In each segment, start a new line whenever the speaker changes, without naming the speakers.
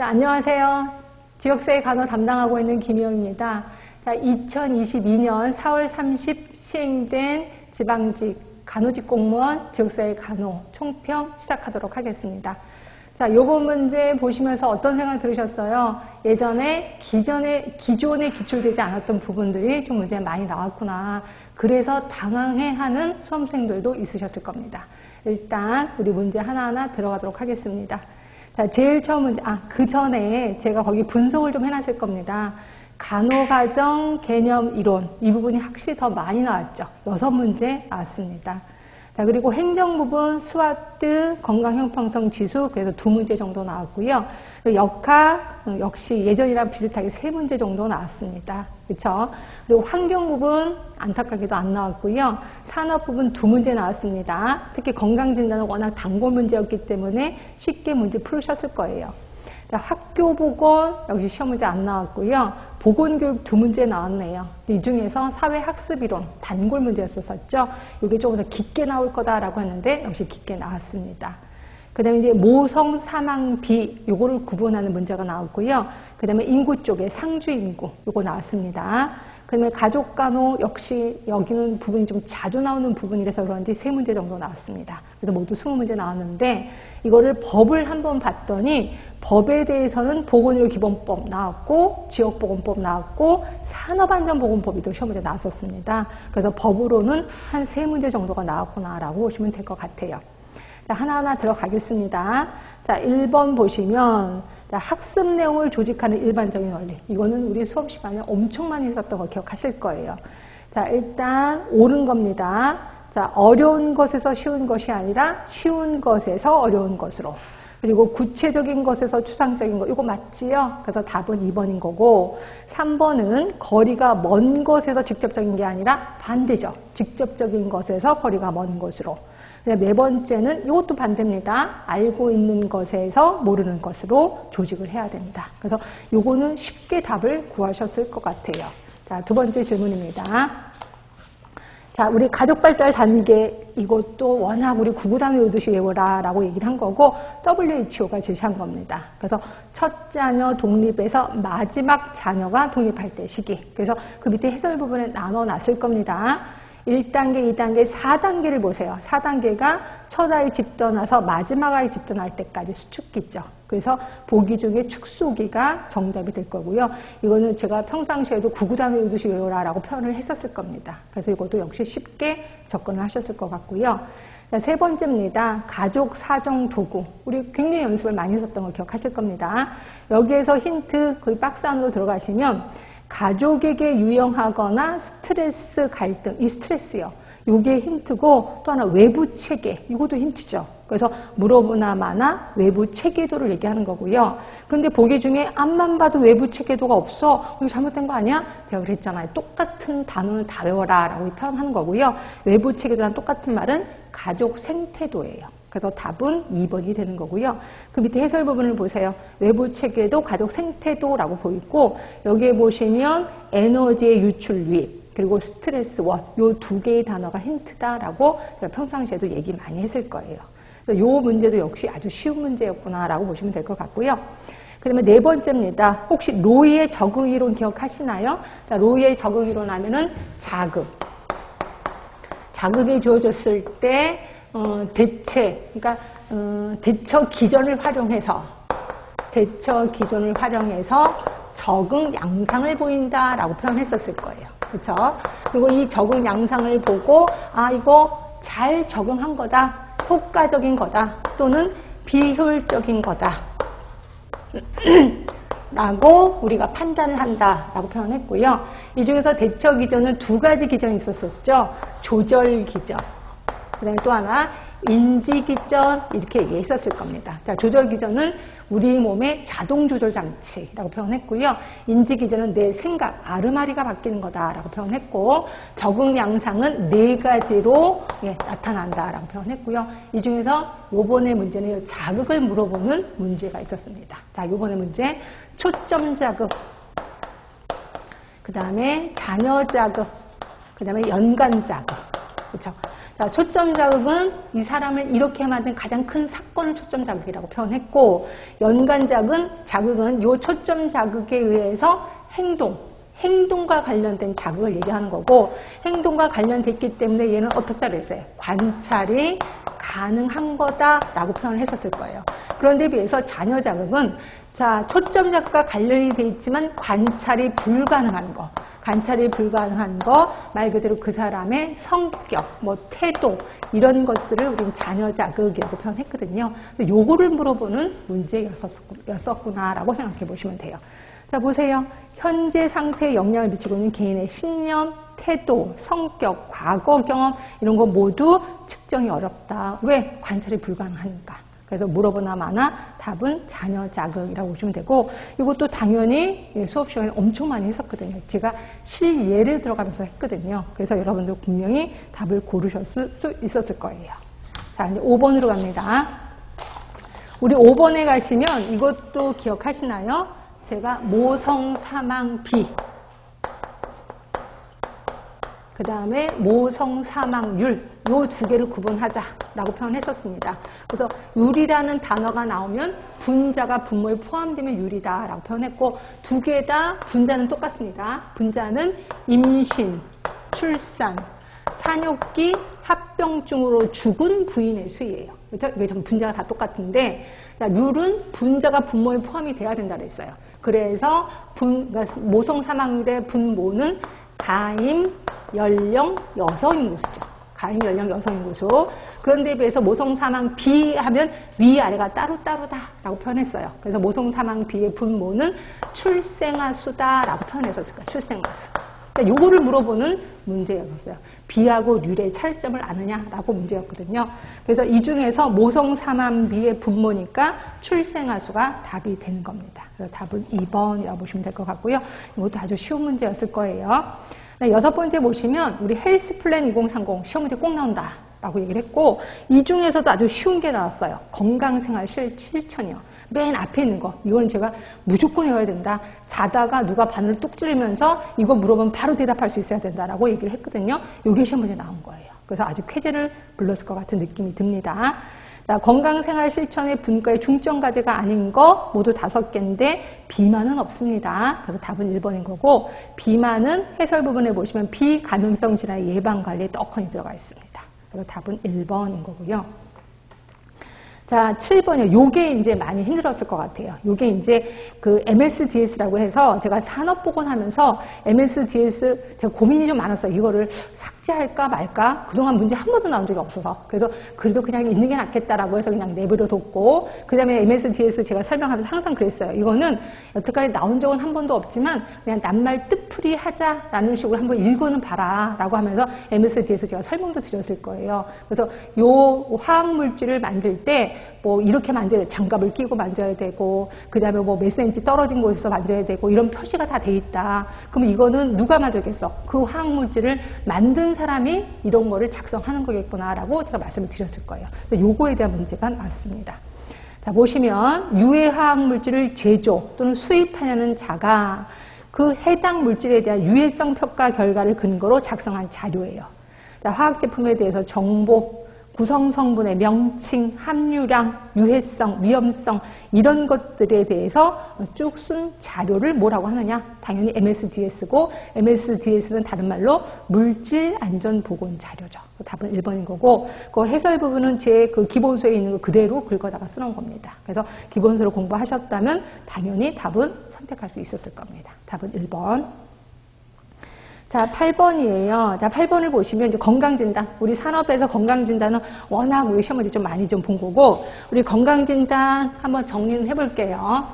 자, 안녕하세요. 지역사회 간호 담당하고 있는 김희영입니다. 자, 2022년 4월 30 시행된 지방직 간호직 공무원 지역사회 간호 총평 시작하도록 하겠습니다. 자, 요거 문제 보시면서 어떤 생각 들으셨어요? 예전에 기존에 기출되지 않았던 부분들이 좀 문제가 많이 나왔구나. 그래서 당황해하는 수험생들도 있으셨을 겁니다. 일단 우리 문제 하나하나 들어가도록 하겠습니다. 자, 제일 처음 문제, 그 전에 제가 거기 분석을 좀 해놨을 겁니다. 간호가정 개념 이론, 이 부분이 확실히 더 많이 나왔죠. 6문제 나왔습니다. 자, 그리고 행정 부분, 스와트, 건강 형평성 지수, 그래서 2문제 정도 나왔고요. 역학, 역시 예전이랑 비슷하게 3문제 정도 나왔습니다. 그렇죠? 그리고 환경 부분, 안타깝게도 안 나왔고요. 산업 부분 2문제 나왔습니다. 특히 건강진단은 워낙 단골 문제였기 때문에 쉽게 문제 풀으셨을 거예요. 자, 학교 보건, 역시 시험 문제 안 나왔고요. 보건교육 2문제 나왔네요. 이 중에서 사회학습이론, 단골 문제였었죠. 이게 조금 더 깊게 나올 거다라고 했는데 역시 깊게 나왔습니다. 그 다음에 이제 모성 사망비, 요거를 구분하는 문제가 나왔고요. 그 다음에 인구 쪽에 상주 인구, 요거 나왔습니다. 그 다음에 가족간호, 역시 여기는 부분이 좀 자주 나오는 부분이라서 그런지 3문제 정도 나왔습니다. 그래서 모두 20문제 나왔는데, 이거를 법을 한번 봤더니, 법에 대해서는 보건의료기본법 나왔고, 지역보건법 나왔고, 산업안전보건법이 또 시험 문제 나왔었습니다. 그래서 법으로는 한 3문제 정도가 나왔구나라고 보시면 될 것 같아요. 자, 하나하나 들어가겠습니다. 자, 1번 보시면, 자, 학습 내용을 조직하는 일반적인 원리. 이거는 우리 수업 시간에 엄청 많이 했었던 거 기억하실 거예요. 자, 일단 옳은 겁니다. 자, 어려운 것에서 쉬운 것이 아니라 쉬운 것에서 어려운 것으로. 그리고 구체적인 것에서 추상적인 것. 이거 맞지요? 그래서 답은 2번인 거고, 3번은 거리가 먼 것에서 직접적인 게 아니라 반대죠. 직접적인 것에서 거리가 먼 것으로. 4번째는 이것도 반대입니다. 알고 있는 것에서 모르는 것으로 조직을 해야 됩니다. 그래서 요거는 쉽게 답을 구하셨을 것 같아요. 자, 2번째 질문입니다. 자, 우리 가족발달 단계, 이것도 워낙 우리 구구단 외우듯이 외워라 라고 얘기를 한 거고, WHO가 제시한 겁니다. 그래서 첫 자녀 독립에서 마지막 자녀가 독립할 때 시기. 그래서 그 밑에 해설 부분에 나눠 놨을 겁니다. 1단계, 2단계, 4단계를 보세요. 4단계가 첫 아이 집 떠나서 마지막 아이 집 떠날 때까지 수축기죠. 그래서 보기 중에 축소기가 정답이 될 거고요. 이거는 제가 평상시에도 구구단 외우듯이 외워라 라고 표현을 했었을 겁니다. 그래서 이것도 역시 쉽게 접근을 하셨을 것 같고요. 자, 3번째입니다. 가족 사정 도구. 우리 굉장히 연습을 많이 했었던 거 기억하실 겁니다. 여기에서 힌트, 거기 박스 안으로 들어가시면 가족에게 유용하거나 스트레스 갈등, 이 스트레스요. 요게 힌트고, 또 하나 외부 체계, 이것도 힌트죠. 그래서 물어보나 마나 외부 체계도를 얘기하는 거고요. 그런데 보기 중에 앞만 봐도 외부 체계도가 없어. 이거 잘못된 거 아니야? 제가 그랬잖아요. 똑같은 단어를 다 외워라 라고 표현하는 거고요. 외부 체계도랑 똑같은 말은 가족 생태도예요. 그래서 답은 2번이 되는 거고요. 그 밑에 해설 부분을 보세요. 외부 체계도 가족 생태도라고 보이고, 여기에 보시면 에너지의 유출 유입, 그리고 스트레스 원, 요 2개의 단어가 힌트다라고 제가 평상시에도 얘기 많이 했을 거예요. 그래서 요 문제도 역시 아주 쉬운 문제였구나라고 보시면 될 것 같고요. 그 다음에 4번째입니다. 혹시 로이의 적응 이론 기억하시나요? 자, 로이의 적응 이론 하면은 자극이 주어졌을 때 그러니까 대처 기전을 활용해서 적응 양상을 보인다라고 표현했었을 거예요. 그렇죠? 그리고 이 적응 양상을 보고 이거 잘 적응한 거다, 효과적인 거다, 또는 비효율적인 거다 라고 우리가 판단을 한다라고 표현했고요. 이 중에서 대처 기전은 2가지 기전이 있었었죠. 조절 기전. 그 다음에 또 하나 인지기전, 이렇게 얘기했었을 겁니다. 자, 조절기전은 우리 몸의 자동조절장치라고 표현했고요. 인지기전은 내 생각, 아르마리가 바뀌는 거다라고 표현했고, 적응 양상은 4가지로 나타난다라고 표현했고요. 이 중에서 요번에 문제는 자극을 물어보는 문제가 있었습니다. 자, 요번에 문제 초점 자극, 그 다음에 자녀 자극, 그 다음에 연관 자극. 그렇죠? 자, 초점 자극은 이 사람을 이렇게 만든 가장 큰 사건을 초점 자극이라고 표현했고, 연관 자극은 이 초점 자극에 의해서 행동과 관련된 자극을 얘기하는 거고, 행동과 관련됐기 때문에 얘는 어떻다 그랬어요? 관찰이 가능한 거다라고 표현을 했었을 거예요. 그런데 비해서 잔여 자극은 자, 초점 자극과 관련이 돼 있지만 관찰이 불가능한 거. 관찰이 불가능한 거, 말 그대로 그 사람의 성격, 뭐 태도 이런 것들을 우리는 잔여 자극이라고 표현했거든요. 요거를 물어보는 문제였었구나라고 생각해 보시면 돼요. 자, 보세요. 현재 상태에 영향을 미치고 있는 개인의 신념, 태도, 성격, 과거 경험 이런 거 모두 측정이 어렵다. 왜? 관찰이 불가능하니까. 그래서 물어보나 마나 답은 잔여 자극이라고 보시면 되고, 이것도 당연히 수업 시간에 엄청 많이 했었거든요. 제가 실예를 들어가면서 했거든요. 그래서 여러분들 분명히 답을 고르셨을 수 있었을 거예요. 자, 이제 5번으로 갑니다. 우리 5번에 가시면 이것도 기억하시나요? 제가 모성 사망 비, 그 다음에 모성 사망률, 요 두 개를 구분하자라고 표현했었습니다. 그래서 율이라는 단어가 나오면 분자가 분모에 포함되면 율이다라고 표현했고, 두 개 다 분자는 똑같습니다. 분자는 임신, 출산, 산욕기, 합병증으로 죽은 부인의 수예요. 그렇죠? 이게 전 분자가 다 똑같은데, 자, 율은 분자가 분모에 포함이 돼야 된다 그랬어요. 그래서 그러니까 모성 사망률의 분모는 가임, 연령, 여성 인구수죠. 가임, 연령, 여성 인구수. 그런데 비해서 모성 사망 비 하면 위아래가 따로따로다라고 표현했어요. 그래서 모성 사망 비의 분모는 출생아 수다라고 표현했었을 거예요. 출생아 수. 그러니까 요거를 물어보는 문제였어요. 비하고 률의 차이점을 아느냐라고 문제였거든요. 그래서 이 중에서 모성 사망 비의 분모니까 출생아 수가 답이 되는 겁니다. 그래서 답은 2번이라고 보시면 될 것 같고요. 이것도 아주 쉬운 문제였을 거예요. 여섯 번째 보시면 우리 헬스 플랜 2030 시험 문제 꼭 나온다 라고 얘기를 했고, 이 중에서도 아주 쉬운 게 나왔어요. 건강생활 실천이요. 맨 앞에 있는 거. 이건 제가 무조건 외워야 된다. 자다가 누가 바늘을 뚝 찌르면서 이거 물어보면 바로 대답할 수 있어야 된다라고 얘기를 했거든요. 이게 시험 문제 나온 거예요. 그래서 아주 쾌재를 불렀을 것 같은 느낌이 듭니다. 자, 건강생활 실천의 분과의 중점 과제가 아닌 거 모두 5개인데 비만은 없습니다. 그래서 답은 1번인 거고, 비만은 해설 부분에 보시면 비감염성 질환 예방 관리에 떡하니 들어가 있습니다. 그래서 답은 1번인 거고요. 자, 7번이요. 요게 이제 많이 힘들었을 것 같아요. 요게 이제 그 MSDS라고 해서 제가 산업보건하면서 MSDS 제가 고민이 좀 많았어요. 이거를 삭제할까 말까? 그동안 문제 한 번도 나온 적이 없어서. 그래서 그래도 그냥 있는 게 낫겠다라고 해서 그냥 내버려 뒀고, 그 다음에 MSDS 제가 설명하면서 항상 그랬어요. 이거는 여태까지 나온 적은 한 번도 없지만 그냥 낱말 뜻풀이 하자라는 식으로 한번 읽어는 봐라 라고 하면서 MSDS 제가 설명도 드렸을 거예요. 그래서 요 화학물질을 만들 때 뭐 이렇게 만져야 돼. 장갑을 끼고 만져야 되고, 그 다음에 뭐 몇 센치 떨어진 곳에서 만져야 되고, 이런 표시가 다 돼 있다. 그럼 이거는 누가 만들겠어? 그 화학물질을 만든 사람이 이런 거를 작성하는 거겠구나라고 제가 말씀을 드렸을 거예요. 요거에 대한 문제가 나왔습니다. 자, 보시면 유해 화학물질을 제조 또는 수입하려는 자가 그 해당 물질에 대한 유해성 평가 결과를 근거로 작성한 자료예요. 자, 화학 제품에 대해서 정보, 구성 성분의 명칭, 함유량, 유해성, 위험성 이런 것들에 대해서 쭉 쓴 자료를 뭐라고 하느냐? 당연히 MSDS고, MSDS는 다른 말로 물질 안전 보건 자료죠. 답은 1번인 거고, 그 해설 부분은 제 그 기본서에 있는 거 그대로 긁어다가 쓰는 겁니다. 그래서 기본서를 공부하셨다면 당연히 답은 선택할 수 있었을 겁니다. 답은 1번. 자, 8번이에요. 자, 8번을 보시면 이제 건강진단. 우리 산업에서 건강진단은 워낙 우리 시험 문제 좀 많이 좀 본 거고, 우리 건강진단 한번 정리를 해볼게요.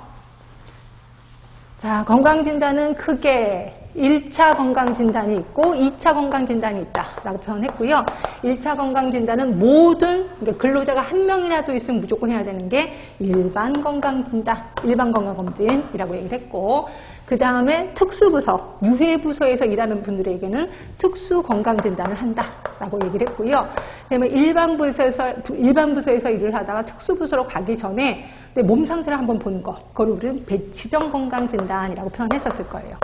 자, 건강진단은 크게 1차 건강진단이 있고 2차 건강진단이 있다라고 표현했고요. 1차 건강진단은 모든 그러니까 근로자가 한 명이라도 있으면 무조건 해야 되는 게 일반 건강진단, 일반 건강검진이라고 얘기를 했고, 그 다음에 특수부서, 유해부서에서 일하는 분들에게는 특수건강진단을 한다라고 얘기를 했고요. 그 다음에 일반 부서에서 일을 하다가 특수부서로 가기 전에 내 몸 상태를 한번 보는 거, 그걸 우리는 배치정 건강진단이라고 표현했었을 거예요.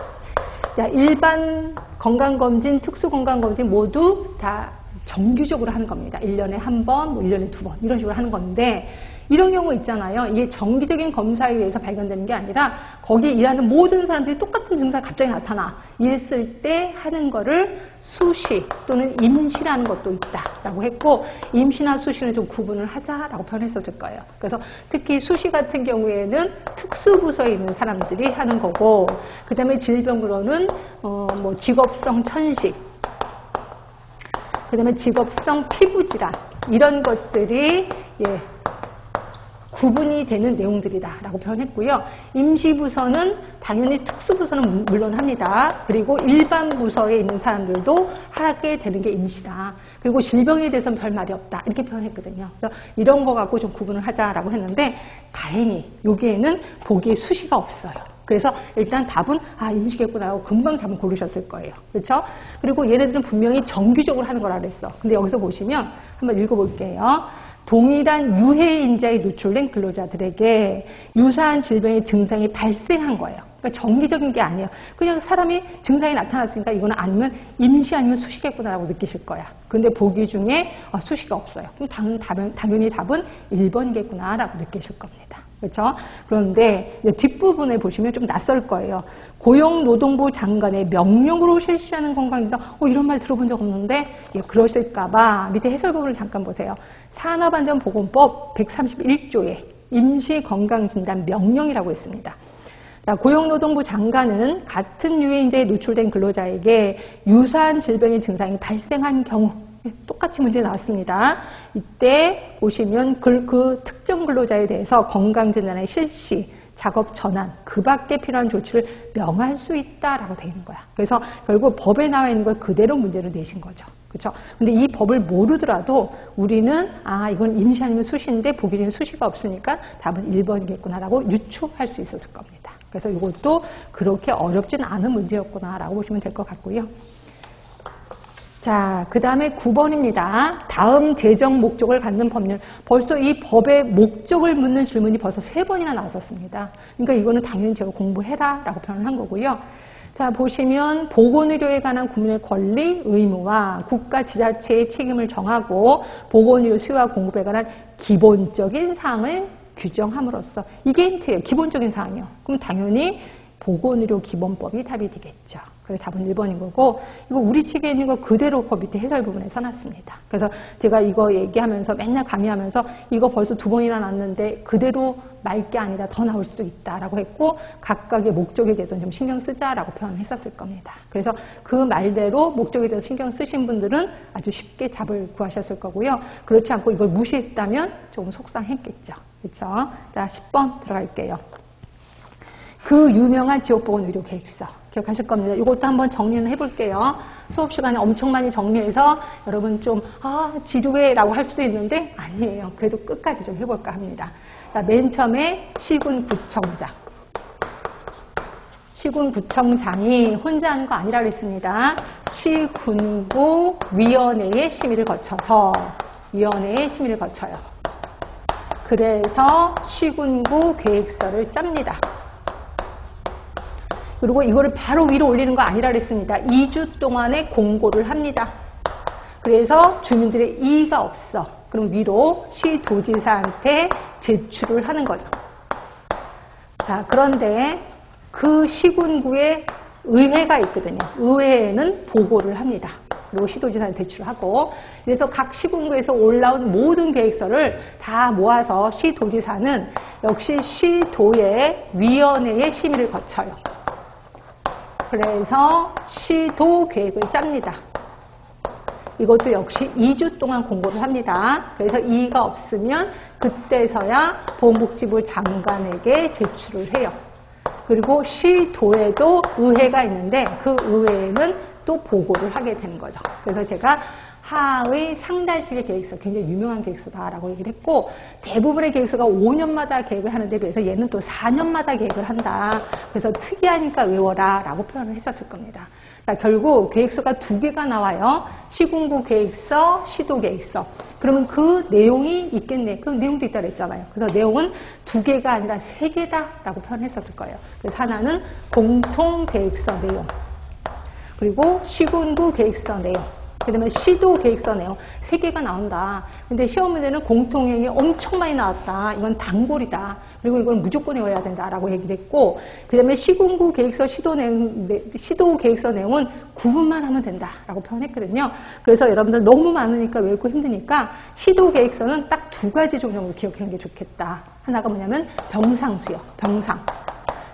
자, 일반 건강검진, 특수건강검진 모두 다 정규적으로 하는 겁니다. 1년에 한 번, 뭐 1년에 두 번 이런 식으로 하는 건데 이런 경우 있잖아요. 이게 정기적인 검사에 의해서 발견되는 게 아니라 거기에 일하는 모든 사람들이 똑같은 증상이 갑자기 나타나. 이랬을 때 하는 거를 수시 또는 임시라는 것도 있다라고 했고 임시나 수시는 좀 구분을 하자라고 표현했었을 거예요. 그래서 특히 수시 같은 경우에는 특수부서에 있는 사람들이 하는 거고 그 다음에 질병으로는 뭐 직업성 천식 그 다음에 직업성 피부질환 이런 것들이 구분이 되는 내용들이다라고 표현했고요. 임시부서는 당연히 특수부서는 물론 합니다. 그리고 일반 부서에 있는 사람들도 하게 되는 게 임시다. 그리고 질병에 대해서는 별 말이 없다. 이렇게 표현했거든요. 그래서 이런 거 갖고 좀 구분을 하자라고 했는데 다행히 여기에는 보기에 수시가 없어요. 그래서 일단 답은 임시겠구나라고 금방 답을 고르셨을 거예요. 그렇죠? 그리고 얘네들은 분명히 정기적으로 하는 거라 그랬어. 근데 여기서 보시면 한번 읽어볼게요. 동일한 유해인자에 노출된 근로자들에게 유사한 질병의 증상이 발생한 거예요. 그러니까 정기적인 게 아니에요. 그냥 사람이 증상이 나타났으니까 이거는 아니면 임시 아니면 수시겠구나라고 느끼실 거야. 근데 보기 중에 수시가 없어요. 그럼 당연히 답은 1번이겠구나라고 느끼실 겁니다. 그렇죠? 그런데 뒷부분에 보시면 좀 낯설 거예요. 고용노동부 장관의 명령으로 실시하는 건강입니다. 이런 말 들어본 적 없는데 그러실까봐 밑에 해설 부분을 잠깐 보세요. 산업안전보건법 131조에 임시건강진단 명령이라고 했습니다. 고용노동부 장관은 같은 유해인자에 노출된 근로자에게 유사한 질병의 증상이 발생한 경우 똑같이 문제 나왔습니다. 이때 보시면 그 특정 근로자에 대해서 건강진단의 실시, 작업 전환, 그 밖에 필요한 조치를 명할 수 있다라고 되어 있는 거야. 그래서 결국 법에 나와 있는 걸 그대로 문제를 내신 거죠. 그렇죠? 근데 이 법을 모르더라도 우리는 이건 임시 아니면 수시인데 보기에는 수시가 없으니까 답은 1번이겠구나라고 유추할 수 있었을 겁니다. 그래서 이것도 그렇게 어렵진 않은 문제였구나라고 보시면 될 것 같고요. 자, 그 다음에 9번입니다. 다음 재정 목적을 갖는 법률. 벌써 이 법의 목적을 묻는 질문이 벌써 3번이나 나왔었습니다. 그러니까 이거는 당연히 제가 공부해라 라고 표현을 한 거고요. 자, 보시면 보건의료에 관한 국민의 권리, 의무와 국가 지자체의 책임을 정하고 보건의료 수요와 공급에 관한 기본적인 사항을 규정함으로써 이게 힌트예요. 기본적인 사항이요. 그럼 당연히 보건의료 기본법이 답이 되겠죠. 그래서 답은 1번인 거고 이거 우리 책에 있는 거 그대로 그 밑에 해설 부분에 써놨습니다. 그래서 제가 이거 얘기하면서 맨날 강의하면서 이거 벌써 2번이나 났는데 그대로 말 게 아니라 더 나올 수도 있다라고 했고 각각의 목적에 대해서 좀 신경 쓰자라고 표현했었을 겁니다. 그래서 그 말대로 목적에 대해서 신경 쓰신 분들은 아주 쉽게 답을 구하셨을 거고요. 그렇지 않고 이걸 무시했다면 조금 속상했겠죠. 그렇죠? 자, 10번 들어갈게요. 그 유명한 지역보건의료계획서 기억하실 겁니다. 이것도 한번 정리는 해볼게요. 수업 시간에 엄청 많이 정리해서 여러분 좀 지루해라고 할 수도 있는데 아니에요. 그래도 끝까지 좀 해볼까 합니다. 맨 처음에 시군구청장. 시군구청장이 혼자 하는 거 아니라 그랬습니다. 시군구위원회의 심의를 거쳐서 위원회의 심의를 거쳐요. 그래서 시군구 계획서를 짭니다. 그리고 이거를 바로 위로 올리는 거 아니라 그랬습니다. 2주 동안에 공고를 합니다. 그래서 주민들의 이의가 없어. 그럼 위로 시도지사한테 제출을 하는 거죠. 자, 그런데 그 시군구에 의회가 있거든요. 의회에는 보고를 합니다. 그리고 시도지사한테 제출을 하고 그래서 각 시군구에서 올라온 모든 계획서를 다 모아서 시도지사는 역시 시도의 위원회의 심의를 거쳐요. 그래서 시도 계획을 짭니다. 이것도 역시 2주 동안 공고를 합니다. 그래서 이의가 없으면 그때서야 보건복지부 장관에게 제출을 해요. 그리고 시도에도 의회가 있는데 그 의회에는 또 보고를 하게 되는 거죠. 그래서 제가 하의 상달식의 계획서, 굉장히 유명한 계획서다라고 얘기를 했고 대부분의 계획서가 5년마다 계획을 하는데 비해서 얘는 또 4년마다 계획을 한다. 그래서 특이하니까 외워라 라고 표현을 했었을 겁니다. 자, 결국 계획서가 2개가 나와요. 시군구 계획서, 시도 계획서. 그러면 그 내용이 있겠네. 그 내용도 있다 그랬잖아요. 그래서 내용은 2개가 아니라 3개다 라고 표현했었을 거예요. 그래서 하나는 공통 계획서 내용. 그리고 시군구 계획서 내용. 그 다음에 시도 계획서 내용 3개가 나온다. 근데 시험 문제는 공통형이 엄청 많이 나왔다. 이건 단골이다. 그리고 이걸 무조건 외워야 된다라고 얘기를 했고, 그 다음에 시군구 계획서 시도 계획서 내용은 구분만 하면 된다라고 표현했거든요. 그래서 여러분들 너무 많으니까 외우고 힘드니까 시도 계획서는 딱 2가지 종류로 기억하는 게 좋겠다. 하나가 뭐냐면 병상수요.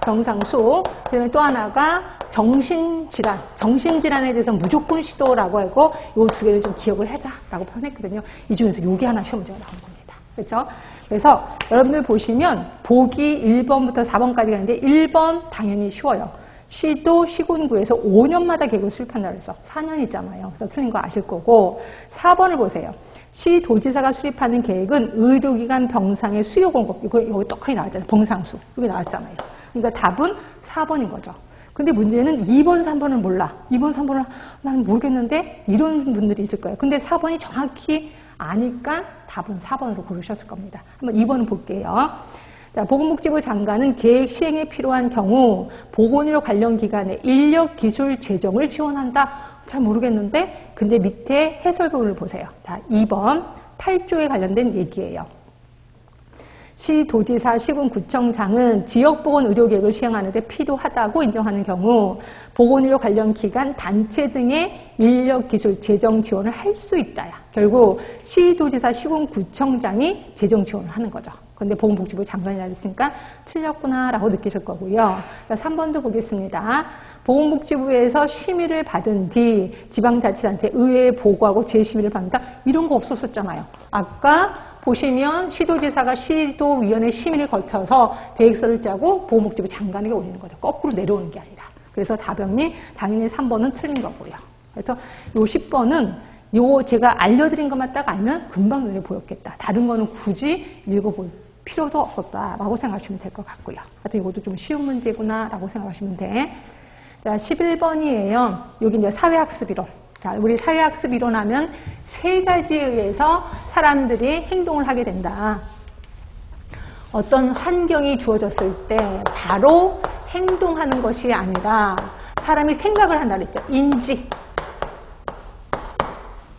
병상수. 그 다음에 또 하나가 정신질환에 대해서 무조건 시도라고 하고 이 2개를 좀 기억을 하자라고 표현했거든요. 이 중에서 요게 하나 시험 문제가 나온 겁니다. 그렇죠? 그래서 여러분들 보시면 보기 1번부터 4번까지가 있는데 1번 당연히 쉬워요. 시도 시군구에서 5년마다 계획을 수립한다고 해서 4년이잖아요. 그래서 틀린 거 아실 거고 4번을 보세요. 시도지사가 수립하는 계획은 의료기관 병상의 수요 공급. 이거 여기 떡하니 나왔잖아요. 병상수. 여기 나왔잖아요. 그러니까 답은 4번인 거죠. 근데 문제는 2번, 3번을 몰라. 2번, 3번을 나는 모르겠는데 이런 분들이 있을 거예요. 근데 4번이 정확히 아니까 답은 4번으로 고르셨을 겁니다. 한번 2번을 볼게요. 자, 보건복지부 장관은 계획 시행에 필요한 경우 보건의료 관련 기관의 인력, 기술, 재정을 지원한다. 잘 모르겠는데 근데 밑에 해설 부분을 보세요. 자, 2번 8조에 관련된 얘기예요. 시도지사, 시군구청장은 지역보건의료계획을 시행하는 데 필요하다고 인정하는 경우 보건의료 관련 기관, 단체 등의 인력, 기술, 재정 지원을 할 수 있다. 결국 시도지사, 시군구청장이 재정 지원을 하는 거죠. 근데 보건복지부 장관이라고 했으니까 틀렸구나라고 느끼실 거고요. 3번도 보겠습니다. 보건복지부에서 심의를 받은 뒤 지방자치단체 의회에 보고하고 재심의를 받는다. 이런 거 없었었잖아요. 아까 보시면 시도지사가 시도위원회 심의를 거쳐서 계획서를 짜고 보건복지부 장관에게 올리는 거죠. 거꾸로 내려오는 게 아니라. 그래서 답변이 당연히 3번은 틀린 거고요. 그래서 요 10번은 요 제가 알려드린 것만 딱 알면 금방 눈에 보였겠다. 다른 거는 굳이 읽어볼 필요도 없었다라고 생각하시면 될 것 같고요. 하여튼 이것도 좀 쉬운 문제구나라고 생각하시면 돼. 자, 11번이에요. 여기 이제 사회학습이론. 자, 우리 사회학습 이론하면 3가지에 의해서 사람들이 행동을 하게 된다. 어떤 환경이 주어졌을 때 바로 행동하는 것이 아니라 사람이 생각을 한다 그랬죠. 인지.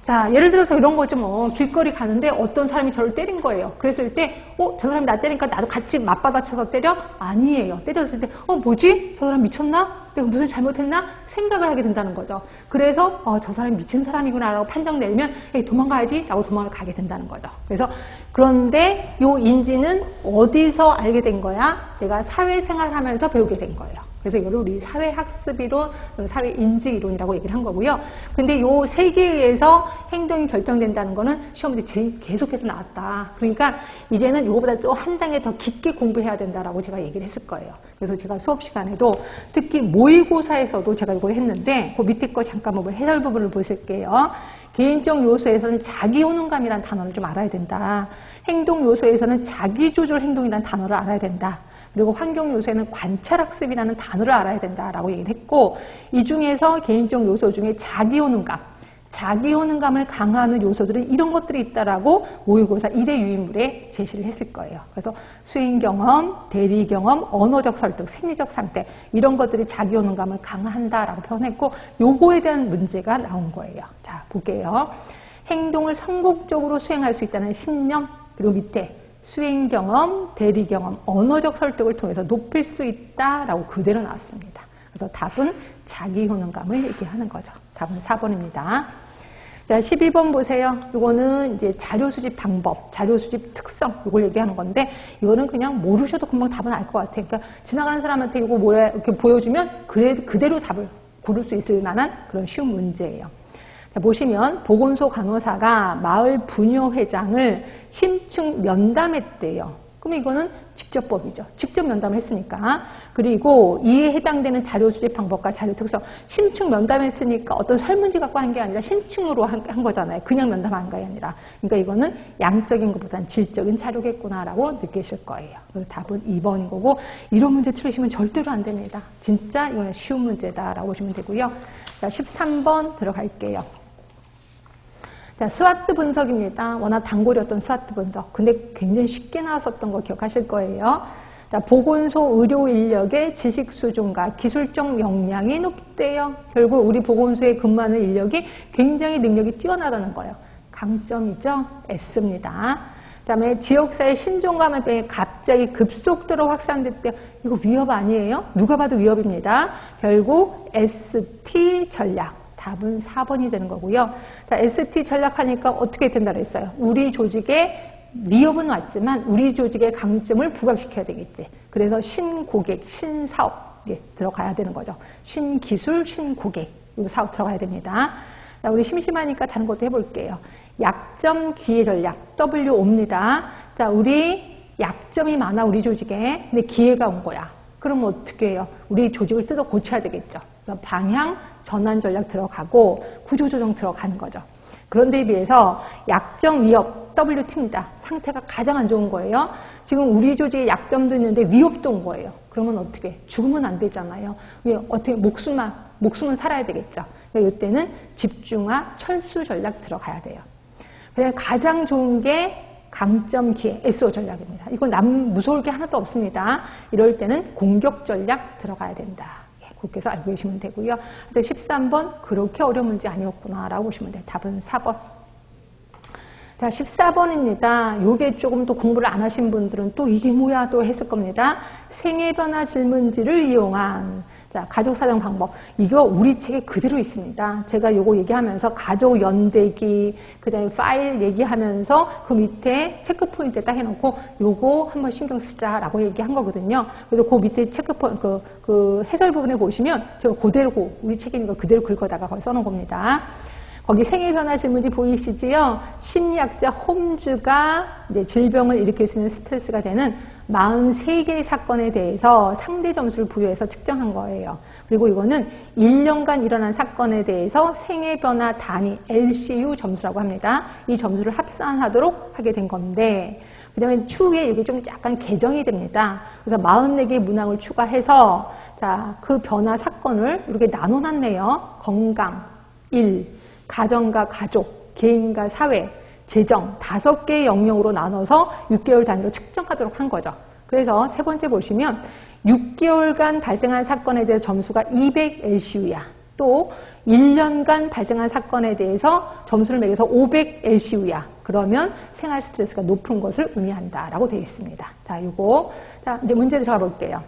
자, 예를 들어서 이런 거죠. 뭐 길거리 가는데 어떤 사람이 저를 때린 거예요. 그랬을 때 저 사람이 나 때리니까 나도 같이 맞받아쳐서 때려? 아니에요. 때렸을 때 뭐지? 저 사람 미쳤나? 내가 무슨 잘못했나? 생각을 하게 된다는 거죠. 그래서 저 사람이 미친 사람이구나 라고 판정 내리면 도망가야지 라고 도망을 가게 된다는 거죠. 그래서 그런데 요 인지는 어디서 알게 된 거야? 내가 사회생활을 하면서 배우게 된 거예요. 그래서 이거를 우리 사회학습이론, 사회인지이론이라고 얘기를 한 거고요. 근데 요 3개에 의해서 행동이 결정된다는 거는 시험 문제 계속해서 나왔다. 그러니까 이제는 요거보다 또 한 단계 더 깊게 공부해야 된다라고 제가 얘기를 했을 거예요. 그래서 제가 수업 시간에도 특히 모의고사에서도 제가 이걸 했는데 그 밑에 거 잠깐 해설 부분을 보실게요. 개인적 요소에서는 자기효능감이라는 단어를 좀 알아야 된다. 행동 요소에서는 자기조절 행동이라는 단어를 알아야 된다. 그리고 환경 요소에는 관찰학습이라는 단어를 알아야 된다라고 얘기를 했고 이 중에서 개인적 요소 중에 자기효능감을 강화하는 요소들은 이런 것들이 있다라고 모의고사 1회 유인물에 제시를 했을 거예요. 그래서 수행경험, 대리경험, 언어적 설득, 생리적 상태 이런 것들이 자기효능감을 강화한다라고 표현했고 요거에 대한 문제가 나온 거예요. 자, 볼게요. 행동을 성공적으로 수행할 수 있다는 신념 그리고 밑에 수행경험, 대리경험, 언어적 설득을 통해서 높일 수 있다라고 그대로 나왔습니다. 그래서 답은 자기효능감을 얘기하는 거죠. 답은 4번입니다. 자, 12번 보세요. 이거는 이제 자료 수집 방법, 자료 수집 특성, 이걸 얘기하는 건데, 이거는 그냥 모르셔도 금방 답은 알 것 같아요. 그러니까 지나가는 사람한테 이거 뭐야, 이렇게 보여주면 그대로 답을 고를 수 있을 만한 그런 쉬운 문제예요. 자, 보시면 보건소 간호사가 마을 부녀회장을 심층 면담했대요. 그럼 이거는 직접법이죠. 직접 면담을 했으니까. 그리고 이에 해당되는 자료 수집 방법과 자료 특성. 심층 면담했으니까 어떤 설문지 갖고 한 게 아니라 심층으로 한 거잖아요. 그냥 면담한 게 아니라. 그러니까 이거는 양적인 것보다는 질적인 자료겠구나라고 느끼실 거예요. 그래서 답은 2번인 거고 이런 문제 틀리시면 절대로 안 됩니다. 진짜 이거는 쉬운 문제다라고 보시면 되고요. 자, 13번 들어갈게요. 자, 스와트 분석입니다. 워낙 단골이었던 스와트 분석. 근데 굉장히 쉽게 나왔었던 거 기억하실 거예요. 자, 보건소 의료 인력의 지식 수준과 기술적 역량이 높대요. 결국 우리 보건소에 근무하는 인력이 굉장히 능력이 뛰어나다는 거예요. 강점이죠. S입니다. 그다음에 지역사회 신종감염병이 갑자기 급속도로 확산됐대요. 이거 위협 아니에요? 누가 봐도 위협입니다. 결국 ST 전략. 답은 4번이 되는 거고요. 자, ST 전략하니까 어떻게 된다고 했어요? 우리 조직에 위협은 왔지만 우리 조직의 강점을 부각시켜야 되겠지. 그래서 신고객, 신사업 들어가야 되는 거죠. 신기술, 신고객 이 사업 들어가야 됩니다. 자, 우리 심심하니까 다른 것도 해볼게요. 약점 기회 전략 WO입니다. 자, 우리 약점이 많아 우리 조직에. 근데 기회가 온 거야. 그러면 어떻게 해요? 우리 조직을 뜯어 고쳐야 되겠죠. 방향 전환 전략 들어가고 구조조정 들어가는 거죠. 그런데 비해서 약점 위협 WT입니다. 상태가 가장 안 좋은 거예요. 지금 우리 조직에 약점도 있는데 위협도 온 거예요. 그러면 어떻게? 죽으면 안 되잖아요. 왜? 어떻게 목숨은 살아야 되겠죠. 그러니까 이때는 집중화 철수 전략 들어가야 돼요. 그냥 가장 좋은 게 강점 기회 SO 전략입니다. 이건 무서울 게 하나도 없습니다. 이럴 때는 공격 전략 들어가야 된다. 그렇게 해서 알고 계시면 되고요. 그래서 13번 그렇게 어려운 문제 아니었구나 라고 보시면 돼요. 답은 4번. 자, 14번입니다. 요게 조금 더 공부를 안 하신 분들은 또 이게 뭐야 또 했을 겁니다. 생애변화 질문지를 이용한 자, 가족 사정 방법. 이거 우리 책에 그대로 있습니다. 제가 요거 얘기하면서 가족 연대기, 그 다음에 파일 얘기하면서 그 밑에 체크 포인트 딱 해놓고 요거 한번 신경 쓰자라고 얘기한 거거든요. 그래서 그 밑에 체크 포인트, 그 해설 부분에 보시면 제가 그대로 우리 책이니까 그대로 긁어다가 거기 써놓은 겁니다. 거기 생애변화 질문지 보이시지요? 심리학자 홈즈가 이제 질병을 일으킬 수 있는 스트레스가 되는 43개의 사건에 대해서 상대 점수를 부여해서 측정한 거예요. 그리고 이거는 1년간 일어난 사건에 대해서 생애변화 단위 LCU 점수라고 합니다. 이 점수를 합산하도록 하게 된 건데 그 다음에 추후에 이게 좀 약간 개정이 됩니다. 그래서 44개의 문항을 추가해서 자, 그 변화 사건을 이렇게 나눠놨네요. 건강, 일, 가정과 가족, 개인과 사회, 재정 5개의 영역으로 나눠서 6개월 단위로 측정하도록 한 거죠. 그래서 세 번째 보시면 6개월간 발생한 사건에 대해서 점수가 200LCU야. 또 1년간 발생한 사건에 대해서 점수를 매겨서 500LCU야. 그러면 생활 스트레스가 높은 것을 의미한다라고 되어 있습니다. 자, 요거. 자, 이제 문제 들어가 볼게요.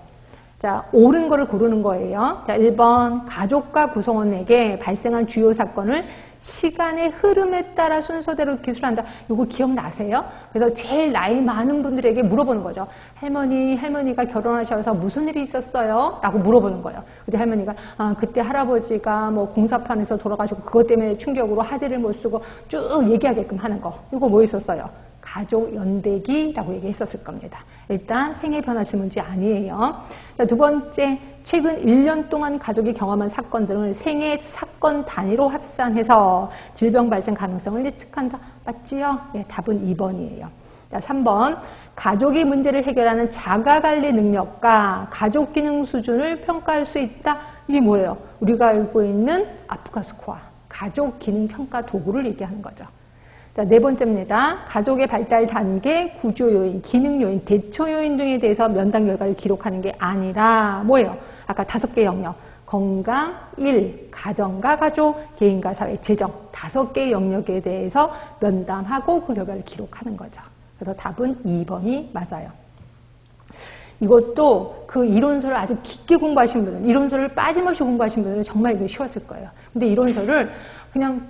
자, 옳은 거를 고르는 거예요. 자, 1번 가족과 구성원에게 발생한 주요 사건을 시간의 흐름에 따라 순서대로 기술한다. 이거 기억나세요? 그래서 제일 나이 많은 분들에게 물어보는 거죠. 할머니가 결혼하셔서 무슨 일이 있었어요? 라고 물어보는 거예요. 근데 할머니가 그때 할아버지가 뭐 공사판에서 돌아가시고 그것 때문에 충격으로 화제를 못 쓰고 쭉 얘기하게끔 하는 거. 이거 뭐 있었어요? 가족 연대기라고 얘기했었을 겁니다. 일단 생애 변화 질문지 아니에요. 자, 두 번째, 최근 1년 동안 가족이 경험한 사건들을 생애 사건 단위로 합산해서 질병 발생 가능성을 예측한다. 맞지요? 네, 답은 2번이에요. 자, 3번, 가족이 문제를 해결하는 자가관리 능력과 가족 기능 수준을 평가할 수 있다. 이게 뭐예요? 우리가 알고 있는 아프가 스코어, 가족 기능 평가 도구를 얘기하는 거죠. 자, 네 번째입니다. 가족의 발달 단계, 구조 요인, 기능 요인, 대처 요인 등에 대해서 면담 결과를 기록하는 게 아니라 뭐예요? 아까 5개 영역. 건강, 일, 가정과 가족, 개인과 사회, 재정 5개 영역에 대해서 면담하고 그 결과를 기록하는 거죠. 그래서 답은 2번이 맞아요. 이것도 그 이론서를 아주 깊게 공부하신 분은, 이론서를 빠짐없이 공부하신 분들은 정말 이게 쉬웠을 거예요. 근데 이론서를 그냥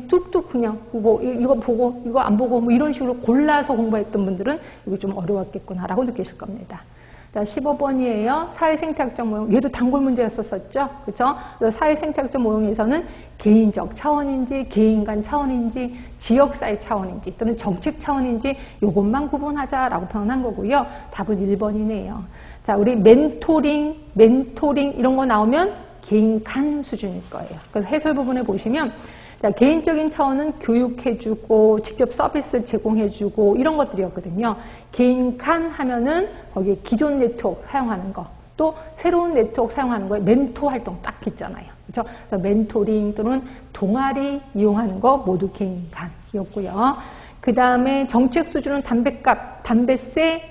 뚝뚝 그냥 뭐 이거 보고 이거 안 보고 뭐 이런 식으로 골라서 공부했던 분들은 이거 좀 어려웠겠구나라고 느끼실 겁니다. 자, 15번이에요. 사회생태학적 모형. 얘도 단골 문제였었죠. 그렇죠? 사회생태학적 모형에서는 개인적 차원인지 개인 간 차원인지 지역사회 차원인지 또는 정책 차원인지 이것만 구분하자라고 표현한 거고요. 답은 1번이네요. 자, 우리 멘토링 이런 거 나오면 개인 간 수준일 거예요. 그래서 해설 부분에 보시면 자, 개인적인 차원은 교육해주고 직접 서비스 제공해주고 이런 것들이었거든요. 개인 간 하면은 거기에 기존 네트워크 사용하는 거, 또 새로운 네트워크 사용하는 거에 멘토 활동 딱 있잖아요. 그렇죠? 그래서 멘토링 또는 동아리 이용하는 거 모두 개인 간이었고요. 그 다음에 정책 수준은 담배값, 담배세,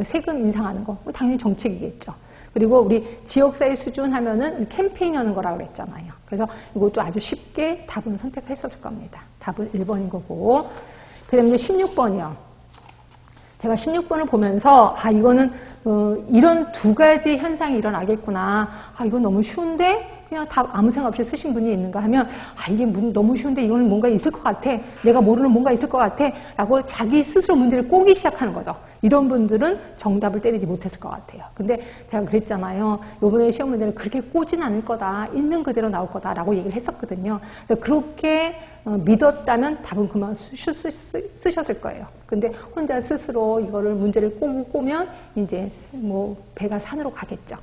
세금 인상하는 거 당연히 정책이겠죠. 그리고 우리 지역사회 수준 하면은 캠페인 하는 거라고 그랬잖아요. 그래서 이것도 아주 쉽게 답은 선택했었을 겁니다. 답은 1번인 거고. 그 다음에 16번이요. 제가 16번을 보면서 이거는 이런 두 가지 현상이 일어나겠구나. 이건 너무 쉬운데 그냥 답 아무 생각 없이 쓰신 분이 있는가 하면 이게 너무 쉬운데 이거는 뭔가 있을 것 같아. 내가 모르는 뭔가 있을 것 같아. 라고 자기 스스로 문제를 꼬기 시작하는 거죠. 이런 분들은 정답을 때리지 못했을 것 같아요. 근데 제가 그랬잖아요. 이번에 시험 문제는 그렇게 꼬진 않을 거다. 있는 그대로 나올 거다라고 얘기를 했었거든요. 그렇게 믿었다면 답은 그만 쓰셨을 거예요. 근데 혼자 스스로 이거를 문제를 꼬면 이제 뭐 배가 산으로 가겠죠.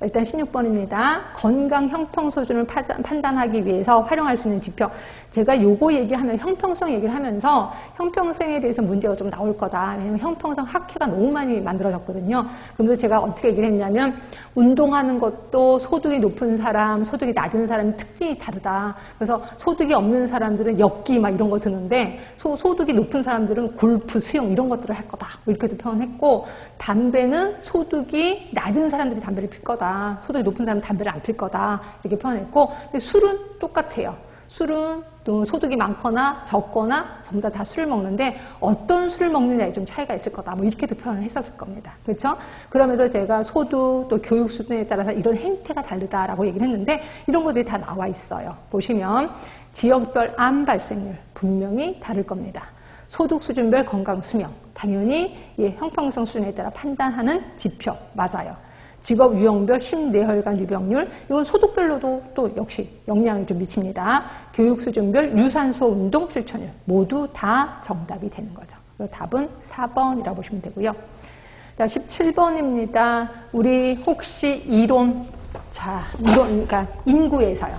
일단 16번입니다. 건강 형평 수준을 판단하기 위해서 활용할 수 있는 지표. 제가 요거 얘기하면 형평성 얘기를 하면서 형평성에 대해서 문제가 좀 나올 거다. 왜냐면 형평성 학회가 너무 많이 만들어졌거든요. 그러면서 제가 어떻게 얘기를 했냐면 운동하는 것도 소득이 높은 사람, 소득이 낮은 사람의 특징이 다르다. 그래서 소득이 없는 사람들은 엽기 막 이런 거 드는데 소득이 높은 사람들은 골프, 수영 이런 것들을 할 거다. 이렇게도 표현했고 담배는 소득이 낮은 사람들이 담배를 필 거다. 소득이 높은 사람은 담배를 안 필 거다. 이렇게 표현했고 근데 술은 똑같아요. 술은 또 소득이 많거나 적거나 전부 다 술을 먹는데 어떤 술을 먹느냐에 좀 차이가 있을 거다. 뭐 이렇게도 표현을 했었을 겁니다. 그렇죠? 그러면서 제가 소득 또 교육 수준에 따라서 이런 행태가 다르다라고 얘기를 했는데 이런 것들이 다 나와 있어요. 보시면 지역별 암 발생률 분명히 다를 겁니다. 소득 수준별 건강 수명 당연히 형평성 수준에 따라 판단하는 지표 맞아요. 직업 유형별 심뇌혈관 유병률, 이건 소득별로도 또 역시 영향을 좀 미칩니다. 교육 수준별 유산소 운동 실천율, 모두 다 정답이 되는 거죠. 그래서 답은 4번이라고 보시면 되고요. 자, 17번입니다. 우리 혹시 이론, 그러니까 인구에서요.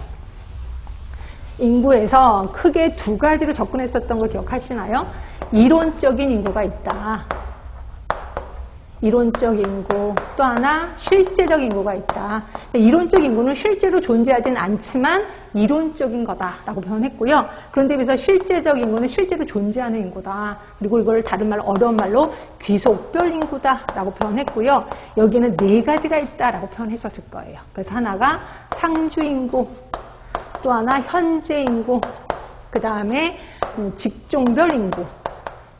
인구에서 크게 두 가지로 접근했었던 거 기억하시나요? 이론적인 인구가 있다. 이론적 인구, 또 하나 실제적 인구가 있다. 이론적 인구는 실제로 존재하진 않지만 이론적인 거다라고 표현했고요. 그런데 비해서 실제적 인구는 실제로 존재하는 인구다. 그리고 이걸 다른 말로 어려운 말로 귀속별 인구다라고 표현했고요. 여기는 네 가지가 있다라고 표현했었을 거예요. 그래서 하나가 상주 인구, 또 하나 현재 인구, 그 다음에 직종별 인구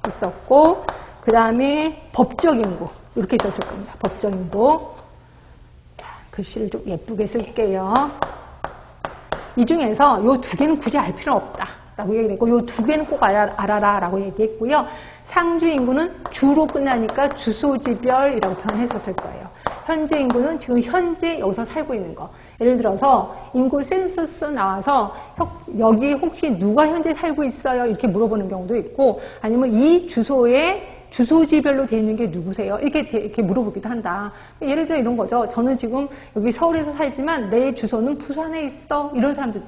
있었고, 그 다음에 법적 인구. 이렇게 있었을 겁니다. 법적 인구. 자, 글씨를 좀 예쁘게 쓸게요. 이 중에서 이 두 개는 굳이 알 필요 없다. 라고 얘기했고, 이 두 개는 꼭 알아라. 라고 얘기했고요. 상주 인구는 주로 끝나니까 주소지별이라고 표현했었을 거예요. 현재 인구는 지금 현재 여기서 살고 있는 거. 예를 들어서 인구 센서스 나와서 여기 혹시 누가 현재 살고 있어요? 이렇게 물어보는 경우도 있고 아니면 이 주소에 주소지별로 되어 있는 게 누구세요? 이렇게 물어보기도 한다. 예를 들어 이런 거죠. 저는 지금 여기 서울에서 살지만 내 주소는 부산에 있어. 이런 사람들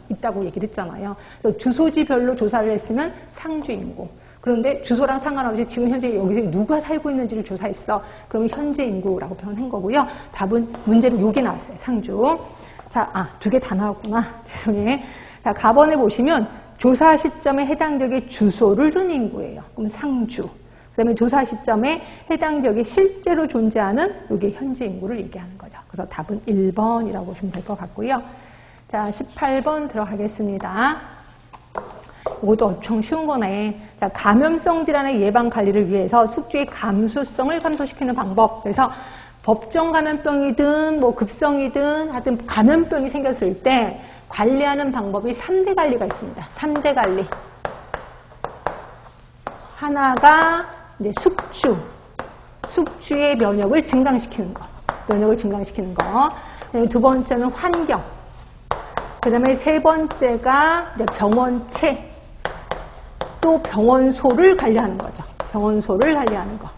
있다고 얘기를 했잖아요. 그래서 주소지별로 조사를 했으면 상주인구. 그런데 주소랑 상관없이 지금 현재 여기서 누가 살고 있는지를 조사했어. 그러면 현재 인구라고 표현한 거고요. 답은 문제로 요게 나왔어요. 상주. 자, 두 개 다 나왔구나. 죄송해. 자, 가번에 보시면 조사 시점에 해당적의 주소를 둔 인구예요. 그럼 상주. 그 다음에 조사 시점에 해당 지역에 실제로 존재하는 이게 현재 인구를 얘기하는 거죠. 그래서 답은 1번이라고 보시면 될 것 같고요. 자, 18번 들어가겠습니다. 이것도 엄청 쉬운 거네. 자, 감염성 질환의 예방 관리를 위해서 숙주의 감수성을 감소시키는 방법. 그래서 법정 감염병이든 뭐 급성이든 하여튼 감염병이 생겼을 때 관리하는 방법이 3대 관리가 있습니다. 3대 관리. 하나가 이제 숙주의 면역을 증강시키는 거. 면역을 증강시키는 거. 두 번째는 환경. 그 다음에 세 번째가 이제 병원체. 또 병원소를 관리하는 거죠. 병원소를 관리하는 거.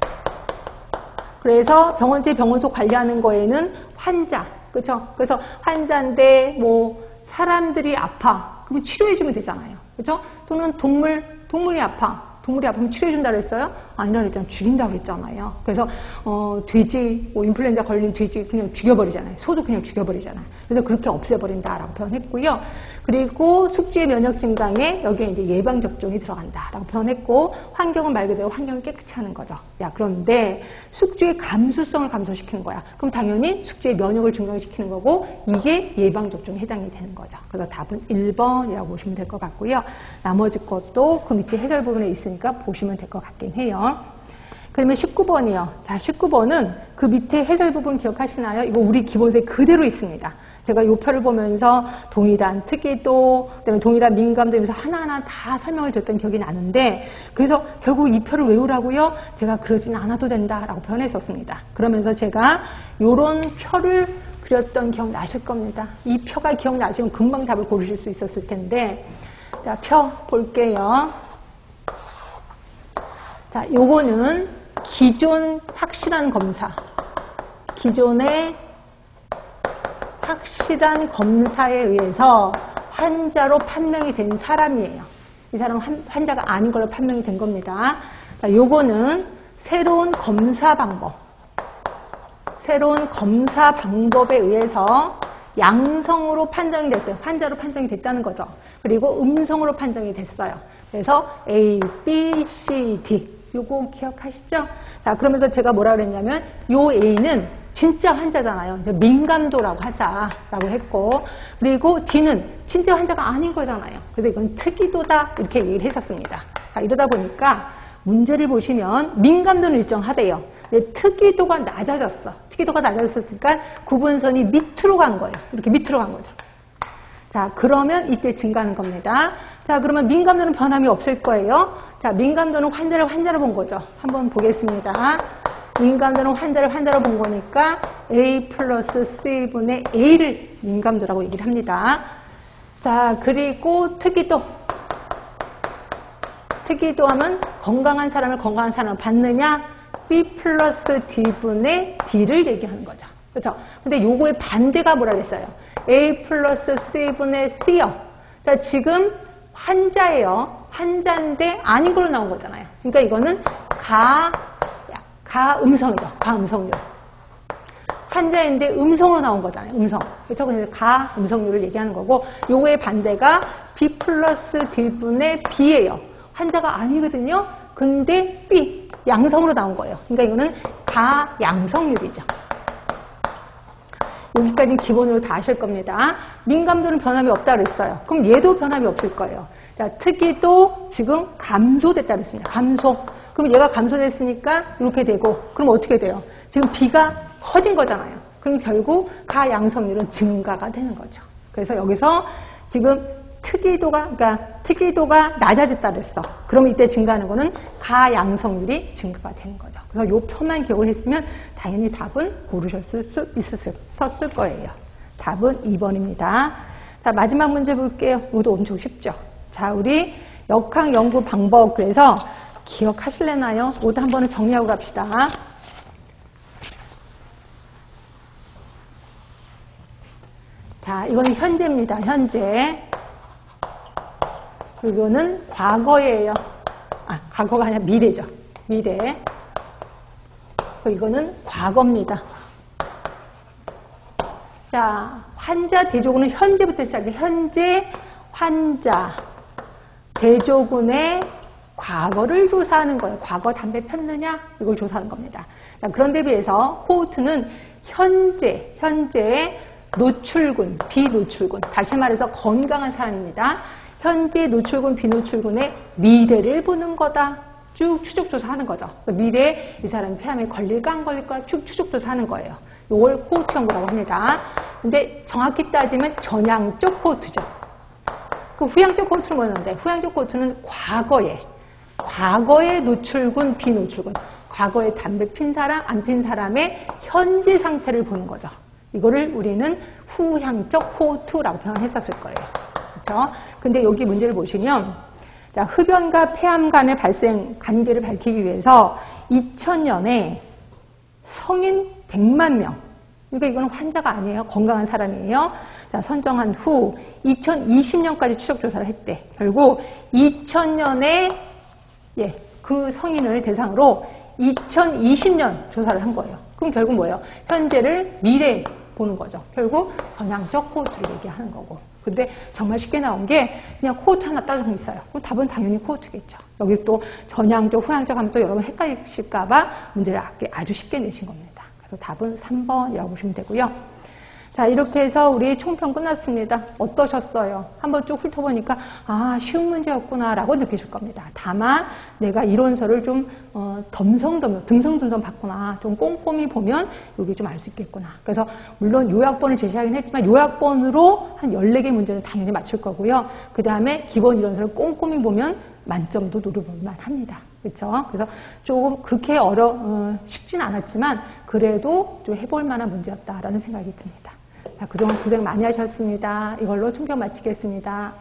그래서 병원체, 병원소 관리하는 거에는 환자. 그렇죠? 그래서 환자인데 뭐 사람들이 아파. 그럼 치료해주면 되잖아요. 그렇죠? 또는 동물이 아파. 동물이 아프면 치료해준다고 했어요? 아니라 그랬잖아요. 죽인다고 했잖아요. 그래서 돼지, 뭐 인플루엔자 걸린 돼지 그냥 죽여버리잖아요. 소도 그냥 죽여버리잖아요. 그래서 그렇게 없애버린다라고 표현했고요. 그리고 숙주의 면역 증강에 여기에 이제 예방 접종이 들어간다라고 표현했고, 환경을 말 그대로 환경을 깨끗이 하는 거죠. 야, 그런데 숙주의 감수성을 감소시키는 거야. 그럼 당연히 숙주의 면역을 증강시키는 거고, 이게 예방 접종에 해당이 되는 거죠. 그래서 답은 1번이라고 보시면 될 것 같고요. 나머지 것도 그 밑에 해설 부분에 있으니까 보시면 될 것 같긴 해요. 그러면 19번이요. 자, 19번은 그 밑에 해설 부분 기억하시나요? 이거 우리 기본서에 그대로 있습니다. 제가 이 표를 보면서 동일한 특이도, 그다음에 동일한 민감도면서 하나하나 다 설명을 드렸던 기억이 나는데, 그래서 결국 이 표를 외우라고요? 제가 그러진 않아도 된다라고 표현했었습니다. 그러면서 제가 이런 표를 그렸던 기억 나실 겁니다. 이 표가 기억나시면 금방 답을 고르실 수 있었을 텐데, 자, 표 볼게요. 자, 요거는 기존 확실한 검사, 기존의 확실한 검사에 의해서 환자로 판명이 된 사람이에요. 이 사람은 환자가 아닌 걸로 판명이 된 겁니다. 자, 요거는 새로운 검사 방법, 새로운 검사 방법에 의해서 양성으로 판정이 됐어요. 환자로 판정이 됐다는 거죠. 그리고 음성으로 판정이 됐어요. 그래서 A, B, C, D. 요거 기억하시죠? 자, 그러면서 제가 뭐라 그랬냐면, 요 A는 진짜 환자잖아요. 민감도라고 하자라고 했고, 그리고 D는 진짜 환자가 아닌 거잖아요. 그래서 이건 특이도다 이렇게 얘기를 했었습니다. 자, 이러다 보니까 문제를 보시면 민감도는 일정하대요. 근데 특이도가 낮아졌어. 특이도가 낮아졌으니까 구분선이 밑으로 간 거예요. 이렇게 밑으로 간 거죠. 자, 그러면 이때 증가하는 겁니다. 자, 그러면 민감도는 변함이 없을 거예요. 자, 민감도는 환자를 본 거죠. 한번 보겠습니다. 민감도는 환자를 본 거니까 A 플러스 C분의 A를 민감도라고 얘기를 합니다. 자, 그리고 특이도. 특이도 하면 건강한 사람을 받느냐? B 플러스 D분의 D를 얘기하는 거죠. 그렇죠? 근데 요거의 반대가 뭐라 그랬어요? A 플러스 C분의 C요. 자, 지금 환자예요. 환자인데 아닌 걸로 나온 거잖아요. 그러니까 이거는 가음성이죠. 가음성률. 환자인데 음성으로 나온 거잖아요. 음성. 그렇죠? 그래서 가음성률을 얘기하는 거고, 요거의 반대가 B 플러스 D분의 B예요. 환자가 아니거든요. 근데 B, 양성으로 나온 거예요. 그러니까 이거는 가양성률이죠. 여기까지는 기본으로 다 아실 겁니다. 민감도는 변함이 없다 그랬어요. 그럼 얘도 변함이 없을 거예요. 자, 특이도 지금 감소됐다 그랬습니다. 감소. 그럼 얘가 감소됐으니까 이렇게 되고, 그럼 어떻게 돼요? 지금 B가 커진 거잖아요. 그럼 결국 가양성률은 증가가 되는 거죠. 그래서 여기서 지금 특이도가 낮아졌다 그랬어. 그럼 이때 증가하는 거는 가양성률이 증가가 되는 거죠. 그래서 요 표만 기억을 했으면 당연히 답은 고르셨을 수 있었을 거예요. 답은 2번입니다. 자, 마지막 문제 볼게요. 이것도 엄청 쉽죠. 자, 우리 역학 연구 방법, 그래서 기억하실래나요? 이것도 한 번은 정리하고 갑시다. 자, 이거는 현재입니다. 현재. 그리고 이거는 과거예요. 과거가 아니라 미래죠. 미래. 그리고 이거는 과거입니다. 자, 환자 대조군은 현재부터 시작해. 현재 환자 대조군의 과거를 조사하는 거예요. 과거 담배 폈느냐? 이걸 조사하는 겁니다. 자, 그런데 비해서 코호트는 현재 노출군, 비노출군. 다시 말해서 건강한 사람입니다. 현재 노출군, 비노출군의 미래를 보는 거다. 쭉 추적조사하는 거죠. 미래에 이 사람이 폐암에 걸릴까 안 걸릴까 쭉 추적조사하는 거예요. 이걸 코호트 연구라고 합니다. 근데 정확히 따지면 전향적 코호트죠. 그 후향적 코호트는 뭐였는데, 후향적 코호트는 과거의 노출군, 비노출군, 과거에 담배 핀 사람, 안 핀 사람의 현재 상태를 보는 거죠. 이거를 우리는 후향적 코호트라고 표현했었을 거예요. 그렇죠? 근데 여기 문제를 보시면, 자, 흡연과 폐암 간의 발생 관계를 밝히기 위해서 2000년에 성인 100만 명, 그러니까 이거는 환자가 아니에요. 건강한 사람이에요. 자, 선정한 후 2020년까지 추적 조사를 했대. 결국 2000년에 그 성인을 대상으로 2020년 조사를 한 거예요. 그럼 결국 뭐예요? 현재를 미래에 보는 거죠. 결국 전향적 코호트를 얘기하는 거고. 근데 정말 쉽게 나온 게 그냥 코호트 하나 딸랑 있어요. 그럼 답은 당연히 코호트겠죠. 여기 또 전향적, 후향적 하면 또 여러분 헷갈리실까봐 문제를 아주 쉽게 내신 겁니다. 그래서 답은 3번이라고 보시면 되고요. 자, 이렇게 해서 우리 총평 끝났습니다. 어떠셨어요? 한번 쭉 훑어보니까 아, 쉬운 문제였구나 라고 느끼실 겁니다. 다만 내가 이론서를 좀 듬성듬성 봤구나, 좀 꼼꼼히 보면 여기 좀 알 수 있겠구나. 그래서 물론 요약본을 제시하긴 했지만 요약본으로 한 14개 문제는 당연히 맞출 거고요. 그 다음에 기본 이론서를 꼼꼼히 보면 만점도 노려볼만 합니다. 그렇죠? 그래서 조금 그렇게 쉽진 않았지만 그래도 좀 해볼 만한 문제였다라는 생각이 듭니다. 자, 그동안 고생 많이 하셨습니다. 이걸로 총평 마치겠습니다.